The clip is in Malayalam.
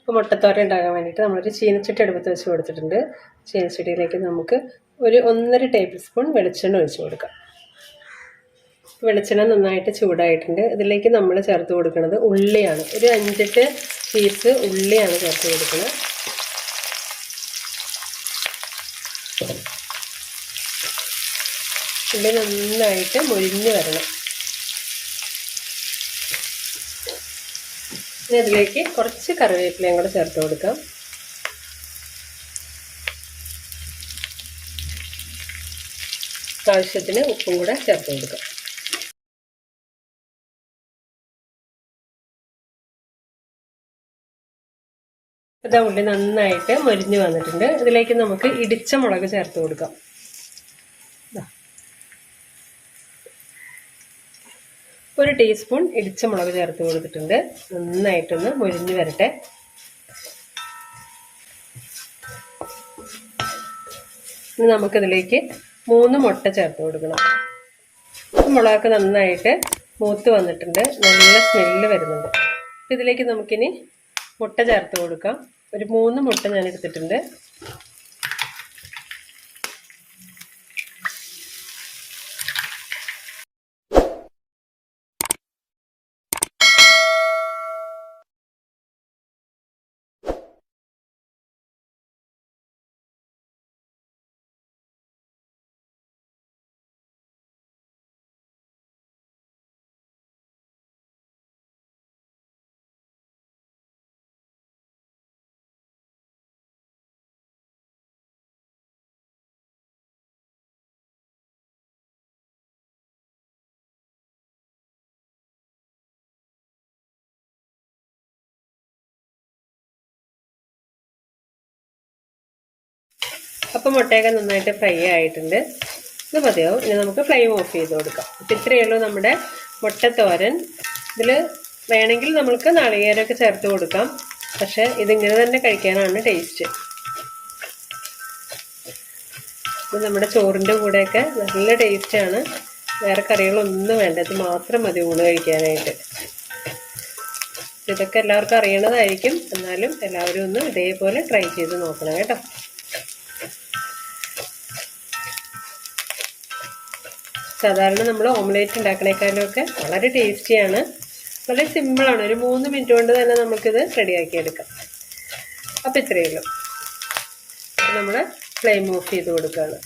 അപ്പോൾ മുട്ടത്തോരൻ ഉണ്ടാകാൻ വേണ്ടിയിട്ട് നമ്മളൊരു ചീനച്ചട്ടി അടുപ്പത്ത് വെച്ച് കൊടുത്തിട്ടുണ്ട്. ചീനച്ചട്ടിയിലേക്ക് നമുക്ക് ഒരു 1.5 ടേബിൾ സ്പൂൺ വെളിച്ചെണ്ണ ഒഴിച്ച് കൊടുക്കാം. വെളിച്ചെണ്ണ നന്നായിട്ട് ചൂടായിട്ടുണ്ട്. ഇതിലേക്ക് നമ്മൾ ചേർത്ത് കൊടുക്കുന്നത് ഉള്ളിയാണ്. ഒരു 5-8 പീസ് ഉള്ളിയാണ് ചേർത്ത് കൊടുക്കുന്നത്. ഉള്ളി നന്നായിട്ട് മൊരിഞ്ഞ് വരണം. ഇനി അതിലേക്ക് കുറച്ച് കറിവേപ്പിലയും കൂടെ ചേർത്ത് കൊടുക്കാം. ആവശ്യത്തിന് ഉപ്പും കൂടെ ചേർത്ത് കൊടുക്കാം. ഇതാ ഉള്ളി നന്നായിട്ട് മൊരിഞ്ഞ് വന്നിട്ടുണ്ട്. ഇതിലേക്ക് നമുക്ക് ഇടിച്ച മുളക് ചേർത്ത് കൊടുക്കാം. 1 ടീസ്പൂൺ ഇടിച്ച മുളക് ചേർത്ത് കൊടുത്തിട്ടുണ്ട്. നന്നായിട്ടൊന്ന് മൊരിഞ്ഞ് വരട്ടെ. ഇനി നമുക്കിതിലേക്ക് 3 മുട്ട ചേർത്ത് കൊടുക്കണം. മുളകൊക്കെ നന്നായിട്ട് മൂത്ത് വന്നിട്ടുണ്ട്. നല്ല സ്മെല്ല് വരുന്നുണ്ട്. ഇതിലേക്ക് നമുക്കിനി മുട്ട ചേർത്ത് കൊടുക്കാം. ഒരു 3 മുട്ട ഞാൻ എടുത്തിട്ടുണ്ട്. അപ്പം മുട്ടയൊക്കെ നന്നായിട്ട് ഫ്രൈ ആയിട്ടുണ്ട്. ഇത് മതിയാവും. ഇനി നമുക്ക് ഫ്ലെയിം ഓഫ് ചെയ്ത് കൊടുക്കാം. അപ്പം ഇത്രയേ ഉള്ളൂ നമ്മുടെ മുട്ടത്തോരൻ. ഇതിൽ വേണമെങ്കിൽ നമുക്ക് നാളികേരമൊക്കെ ചേർത്ത് കൊടുക്കാം. പക്ഷെ ഇതിങ്ങനെ തന്നെ കഴിക്കാനാണ് ടേസ്റ്റ്. ഇത് നമ്മുടെ ചോറിൻ്റെ കൂടെയൊക്കെ നല്ല ടേസ്റ്റാണ്. വേറെ കറികളൊന്നും വേണ്ട. ഇത് മാത്രം മതി ഊണ് കഴിക്കാനായിട്ട്. ഇതൊക്കെ എല്ലാവർക്കും അറിയണതായിരിക്കും. എന്നാലും എല്ലാവരും ഒന്ന് ഇതേപോലെ ട്രൈ ചെയ്ത് നോക്കണം കേട്ടോ. സാധാരണ നമ്മൾ ഓംലേറ്റ് ഉണ്ടാക്കണേക്കാളുമൊക്കെ വളരെ ടേസ്റ്റിയാണ്. വളരെ സിമ്പിളാണ്. ഒരു 3 മിനിറ്റ് കൊണ്ട് തന്നെ നമുക്കിത് റെഡിയാക്കി എടുക്കാം. അപ്പോൾ ഇത്രയേ ഉള്ളൂ. നമ്മൾ ഫ്ലെയിം ഓഫ് ചെയ്ത് കൊടുക്കുകയാണ്.